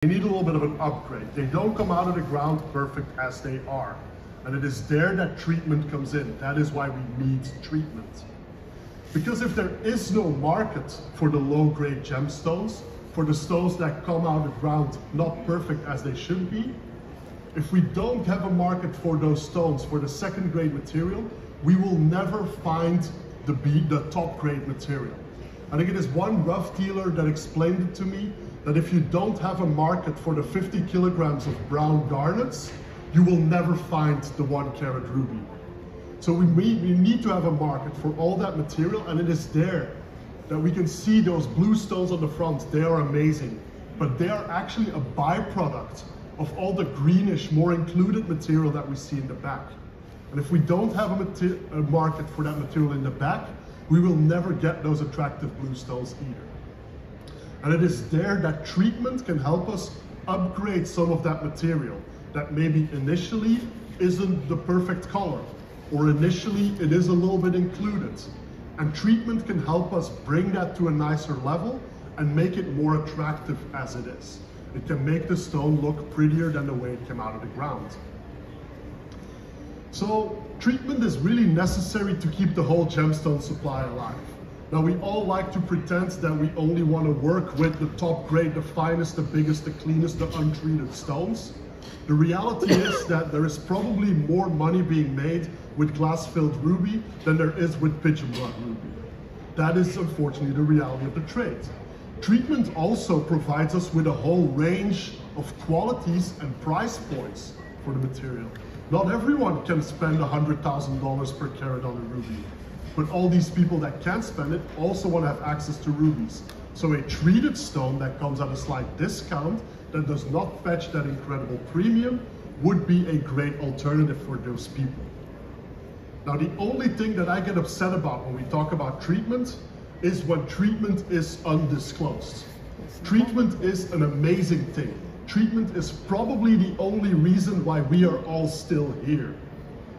They need a little bit of an upgrade. They don't come out of the ground perfect as they are. And it is there that treatment comes in. That is why we need treatment. Because if there is no market for the low-grade gemstones, for the stones that come out of the ground not perfect as they should be, if we don't have a market for those stones, for the second-grade material, we will never find the top-grade material. I think it is one rough dealer that explained it to me, that if you don't have a market for the 50 kilograms of brown garnets, you will never find the 1 carat ruby. So we need to have a market for all that material, and it is there that we can see those blue stones on the front. They are amazing, but they are actually a byproduct of all the greenish, more included material that we see in the back. And if we don't have a market for that material in the back, we will never get those attractive blue stones either. And it is there that treatment can help us upgrade some of that material that maybe initially isn't the perfect color, or initially it is a little bit included. And treatment can help us bring that to a nicer level and make it more attractive as it is. It can make the stone look prettier than the way it came out of the ground. So treatment is really necessary to keep the whole gemstone supply alive. Now, we all like to pretend that we only want to work with the top grade, the finest, the biggest, the cleanest, the untreated stones. The reality is that there is probably more money being made with glass-filled ruby than there is with pigeon blood ruby. That is unfortunately the reality of the trade. Treatment also provides us with a whole range of qualities and price points for the material. Not everyone can spend $100,000 per carat on a ruby. But all these people that can spend it also want to have access to rubies. So a treated stone that comes at a slight discount, that does not fetch that incredible premium, would be a great alternative for those people. Now, the only thing that I get upset about when we talk about treatment is when treatment is undisclosed. Treatment is an amazing thing. Treatment is probably the only reason why we are all still here.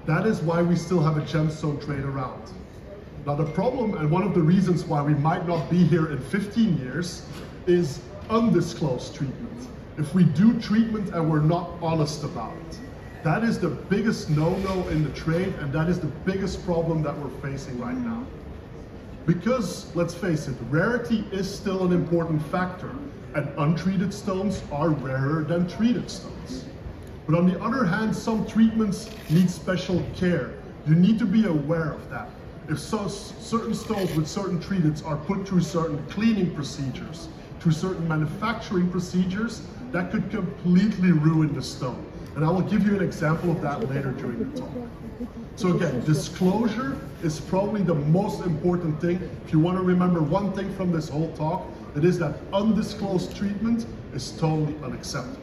That is why we still have a gemstone trade around. Now, the problem, and one of the reasons why we might not be here in 15 years, is undisclosed treatment. If we do treatment and we're not honest about it, that is the biggest no-no in the trade, and that is the biggest problem that we're facing right now. Because, let's face it, rarity is still an important factor, and untreated stones are rarer than treated stones. But on the other hand, some treatments need special care. You need to be aware of that. If certain stones with certain treateds are put through certain cleaning procedures, through certain manufacturing procedures, that could completely ruin the stone. And I will give you an example of that later during the talk. So again, disclosure is probably the most important thing. If you want to remember one thing from this whole talk, it is that undisclosed treatment is totally unacceptable.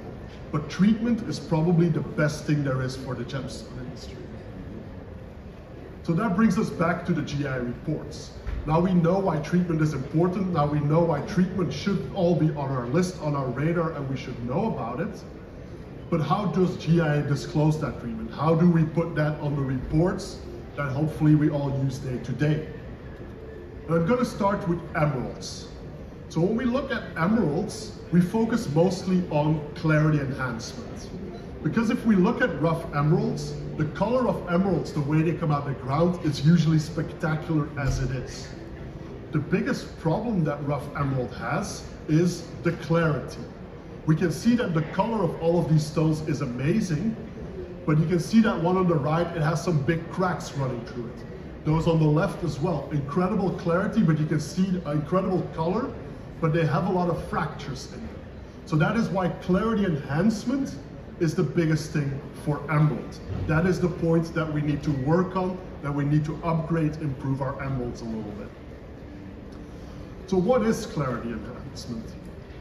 But treatment is probably the best thing there is for the gemstone industry. So that brings us back to the GI reports. Now we know why treatment is important. Now we know why treatment should all be on our list, on our radar, and we should know about it. But how does GI disclose that treatment? How do we put that on the reports that hopefully we all use day to day? And I'm going to start with emeralds. So when we look at emeralds, we focus mostly on clarity enhancement. Because if we look at rough emeralds, the color of emeralds, the way they come out of the ground, is usually spectacular as it is. The biggest problem that rough emerald has is the clarity. We can see that the color of all of these stones is amazing, but you can see that one on the right, it has some big cracks running through it. Those on the left as well. Incredible clarity, but you can see incredible color, but they have a lot of fractures in them. So that is why clarity enhancement is the biggest thing for emerald. That is the point that we need to work on, that we need to upgrade, improve our emeralds a little bit. So what is clarity enhancement?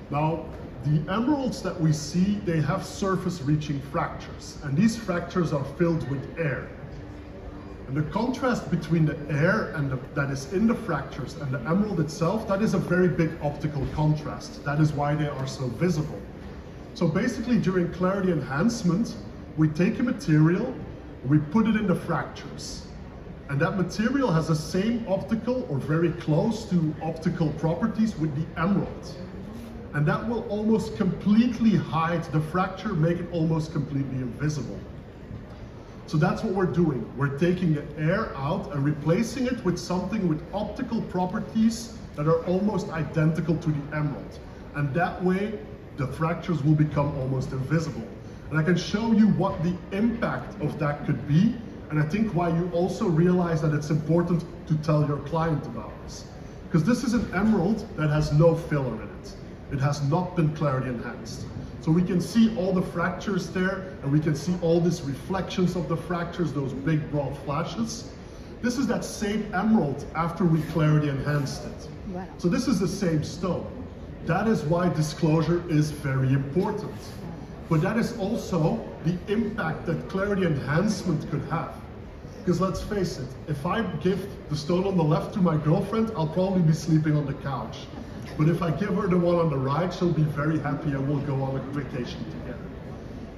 Now, the emeralds that we see, they have surface reaching fractures, and these fractures are filled with air. And the contrast between the air and that is in the fractures and the emerald itself, that is a very big optical contrast. That is why they are so visible. So basically during clarity enhancement, we take a material, we put it in the fractures. And that material has the same optical or very close to optical properties with the emerald. And that will almost completely hide the fracture, make it almost completely invisible. So that's what we're doing. We're taking the air out and replacing it with something with optical properties that are almost identical to the emerald. And that way, the fractures will become almost invisible. And I can show you what the impact of that could be. And I think why you also realize that it's important to tell your client about this. Because this is an emerald that has no filler in it. It has not been clarity enhanced. So we can see all the fractures there, and we can see all these reflections of the fractures, those big broad flashes. This is that same emerald after we clarity enhanced it. Wow. So this is the same stone. That is why disclosure is very important. But that is also the impact that clarity enhancement could have. Because let's face it, if I give the stone on the left to my girlfriend, I'll probably be sleeping on the couch. But if I give her the one on the right, she'll be very happy and we'll go on a vacation together.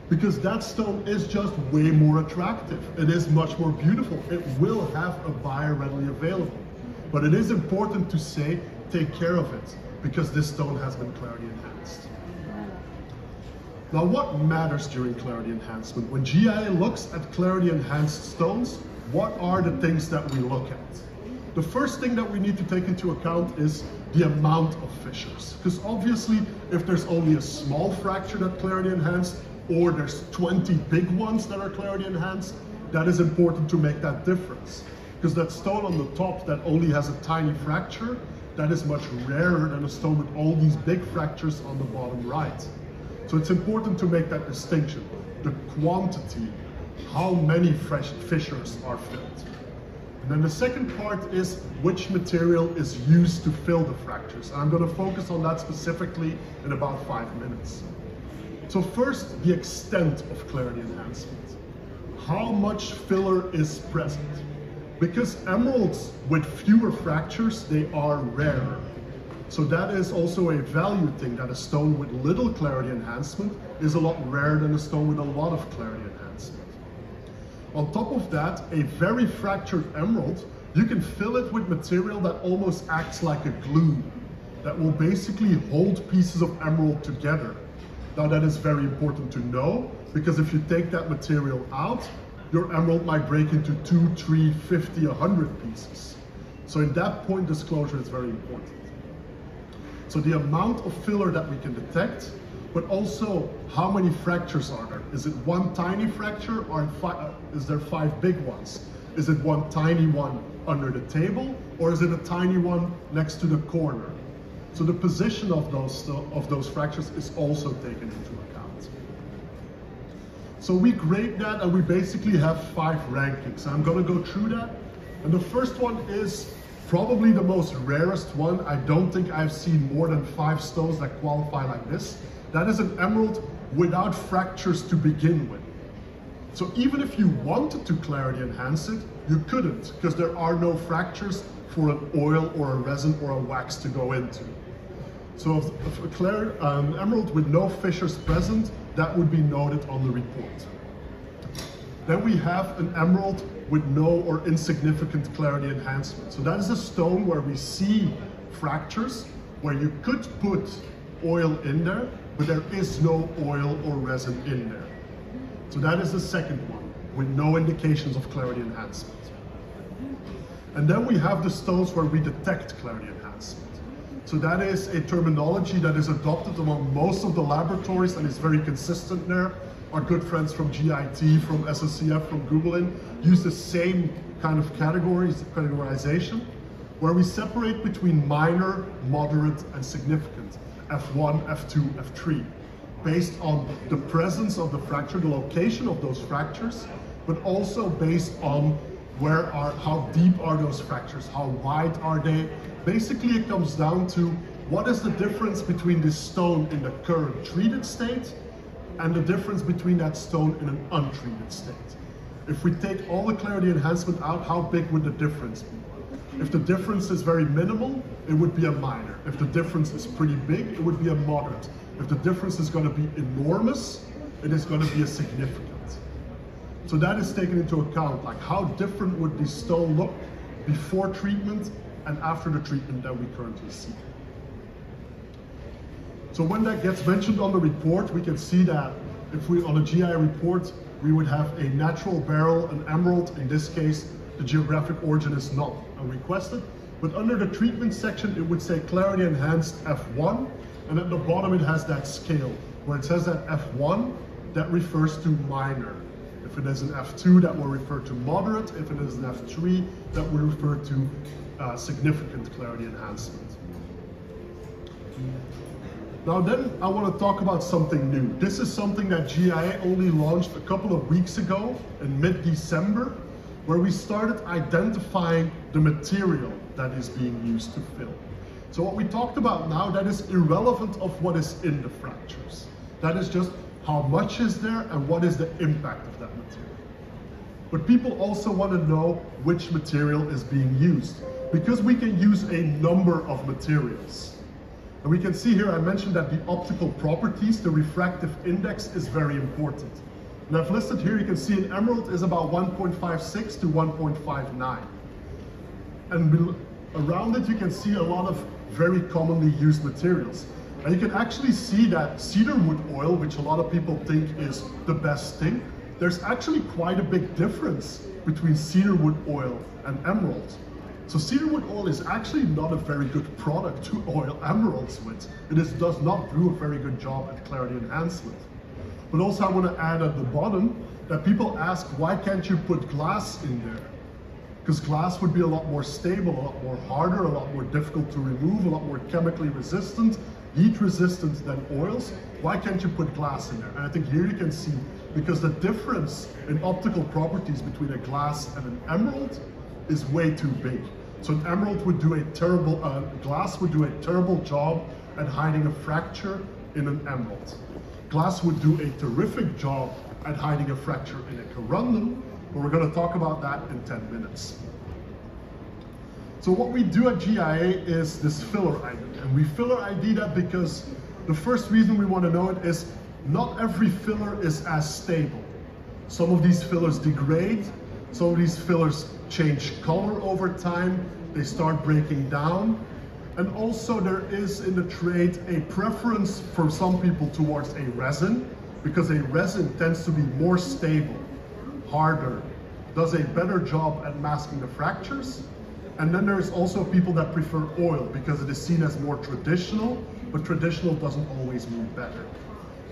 Because that stone is just way more attractive. It is much more beautiful. It will have a buyer readily available. But it is important to say, take care of it, because this stone has been clarity enhanced. Now, what matters during clarity enhancement? When GIA looks at clarity enhanced stones, what are the things that we look at? The first thing that we need to take into account is the amount of fissures. Because obviously, if there's only a small fracture that clarity enhanced, or there's 20 big ones that are clarity enhanced, that is important to make that difference. Because that stone on the top that only has a tiny fracture, that is much rarer than a stone with all these big fractures on the bottom right. So it's important to make that distinction. The quantity, how many fresh fissures are filled. And then the second part is which material is used to fill the fractures. And I'm going to focus on that specifically in about 5 minutes. So first, the extent of clarity enhancement. How much filler is present? Because emeralds with fewer fractures, they are rarer. So that is also a value thing, that a stone with little clarity enhancement is a lot rarer than a stone with a lot of clarity enhancement. On top of that, a very fractured emerald, you can fill it with material that almost acts like a glue, that will basically hold pieces of emerald together. Now that is very important to know, because if you take that material out, your emerald might break into 2, 3, 50, 100 pieces. So in that point, disclosure is very important. So the amount of filler that we can detect, but also how many fractures are there? Is it one tiny fracture, or is there 5 big ones? Is it one tiny one under the table, or is it a tiny one next to the corner? So the position of those fractures is also taken into account. So we grade that, and we basically have 5 rankings. I'm going to go through that. And the first one is probably the most rarest one. I don't think I've seen more than 5 stones that qualify like this. That is an emerald without fractures to begin with. So even if you wanted to clarity enhance it, you couldn't, because there are no fractures for an oil or a resin or a wax to go into. So if an emerald with no fissures present, that would be noted on the report. Then we have an emerald with no or insignificant clarity enhancement. So that is a stone where we see fractures, where you could put oil in there, but there is no oil or resin in there. So that is the second one, with no indications of clarity enhancement. And then we have the stones where we detect clarity enhancement. So that is a terminology that is adopted among most of the laboratories and is very consistent there. Our good friends from GIT, from SSCF, from Googling use the same kind of categorization, where we separate between minor, moderate, and significant, F1, F2, F3, based on the presence of the fracture, the location of those fractures, but also based on how deep are those fractures, how wide are they. Basically, it comes down to what is the difference between this stone in the current treated state and the difference between that stone in an untreated state. If we take all the clarity enhancement out, how big would the difference be? If the difference is very minimal, it would be a minor. If the difference is pretty big, it would be a moderate. If the difference is going to be enormous, it is going to be a significant. So that is taken into account, like how different would this stone look before treatment and after the treatment that we currently see. So when that gets mentioned on the report, we can see that if we, on a GI report, we would have a natural beryl, an emerald. In this case, the geographic origin is not requested. But under the treatment section, it would say clarity enhanced F1. And at the bottom, it has that scale where it says that F1, that refers to minor. If it is an F2, that will refer to moderate. If it is an F3, that will refer to significant clarity enhancement. Now then, I want to talk about something new. This is something that GIA only launched a couple of weeks ago in mid-December, where we started identifying the material that is being used to fill. So what we talked about now, that is irrelevant of what is in the fractures. That is just how much is there and what is the impact of that material. But people also want to know which material is being used, because we can use a number of materials. And we can see here, I mentioned that the optical properties, the refractive index, is very important. And I've listed here, you can see an emerald is about 1.56 to 1.59. And around it, you can see a lot of very commonly used materials. And you can actually see that cedarwood oil, which a lot of people think is the best thing, there's actually quite a big difference between cedarwood oil and emerald. So cedarwood oil is actually not a very good product to oil emeralds with. It does not do a very good job at clarity enhancement. But also I want to add at the bottom that people ask, why can't you put glass in there? Because glass would be a lot more stable, a lot more harder, a lot more difficult to remove, a lot more chemically resistant, heat resistant than oils. Why can't you put glass in there? And I think here you can see, because the difference in optical properties between a glass and an emerald is way too big. So an emerald would do a terrible, glass would do a terrible job at hiding a fracture in an emerald. Glass would do a terrific job at hiding a fracture in a corundum, but we're going to talk about that in 10 minutes. So what we do at GIA is this filler ID, and we filler ID that because the first reason we want to know it is not every filler is as stable. Some of these fillers degrade, some of these fillers change color over time, they start breaking down, and also there is in the trade a preference for some people towards a resin, because a resin tends to be more stable, harder, does a better job at masking the fractures. And then there's also people that prefer oil because it is seen as more traditional, but traditional doesn't always mean better.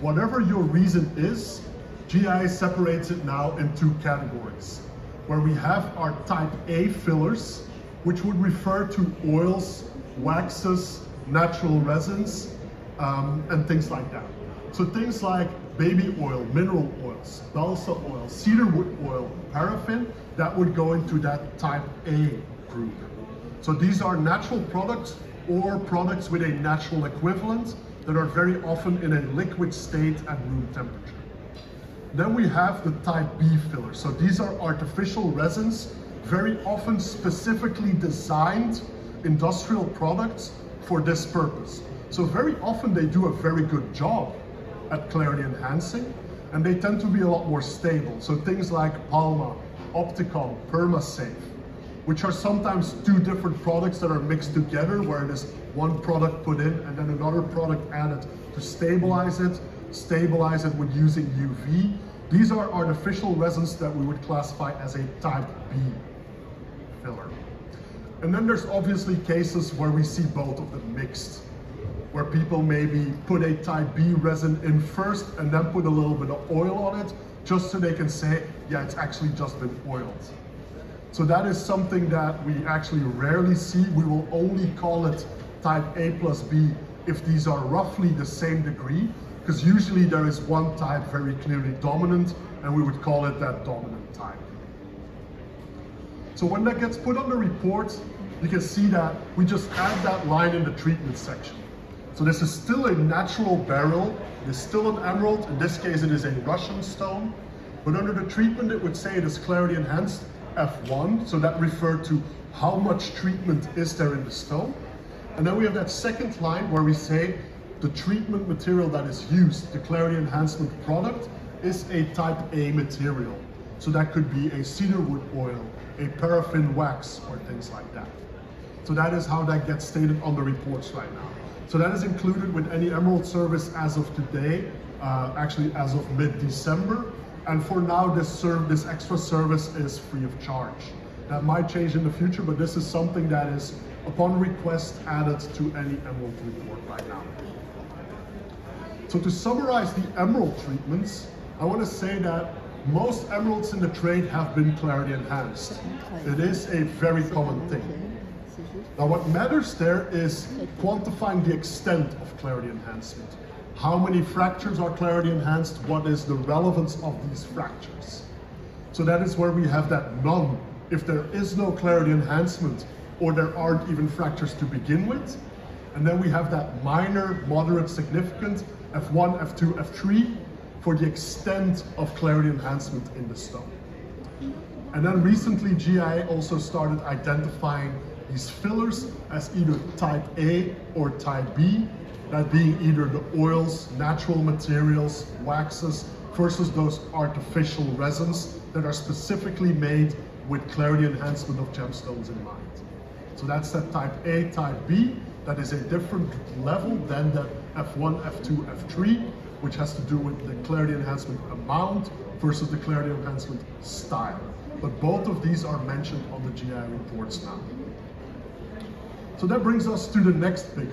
Whatever your reason is, GIA separates it now in two categories, where we have our type A fillers, which would refer to oils, waxes, natural resins, and things like that. So things like baby oil, mineral oils, balsa oil, cedarwood oil, paraffin, that would go into that type A group. So these are natural products or products with a natural equivalent that are very often in a liquid state at room temperature. Then we have the type B filler. So these are artificial resins, very often specifically designed industrial products for this purpose. So very often they do a very good job at clarity enhancing, and they tend to be a lot more stable. So things like Palma, Opticom, PermaSafe, which are sometimes two different products that are mixed together, where it is one product put in and then another product added to stabilize it with using UV. These are artificial resins that we would classify as a type B filler. And then there's obviously cases where we see both of them mixed, where people maybe put a type B resin in first and then put a little bit of oil on it, just so they can say, yeah, it's actually just been oiled. So that is something that we actually rarely see. We will only call it type A plus B if these are roughly the same degree, because usually there is one type very clearly dominant, and we would call it that dominant type. So when that gets put on the report, you can see that we just add that line in the treatment section. So this is still a natural beryl, it is still an emerald, in this case it is a Russian stone, but under the treatment it would say it is clarity enhanced F1, so that referred to how much treatment is there in the stone. And then we have that second line where we say the treatment material that is used, the clarity enhancement product, is a type A material. So that could be a cedarwood oil, a paraffin wax, or things like that. So that is how that gets stated on the reports right now. So that is included with any Emerald service as of today, actually as of mid-December. And for now, this extra service is free of charge. That might change in the future, but this is something that is, upon request, added to any Emerald report right now. So to summarize the Emerald treatments, I want to say that most Emeralds in the trade have been clarity enhanced. It is a very common thing. Now what matters there is quantifying the extent of clarity enhancement. How many fractures are clarity enhanced? What is the relevance of these fractures? So that is where we have that none. If there is no clarity enhancement, or there aren't even fractures to begin with. And then we have that minor, moderate, significant, F1, F2, F3, for the extent of clarity enhancement in the stone. And then recently GIA also started identifying these fillers as either type A or type B, that being either the oils, natural materials, waxes, versus those artificial resins that are specifically made with clarity enhancement of gemstones in mind. So that's that type A, type B, that is a different level than the F1, F2, F3, which has to do with the clarity enhancement amount versus the clarity enhancement style. But both of these are mentioned on the GI reports now. So that brings us to the next big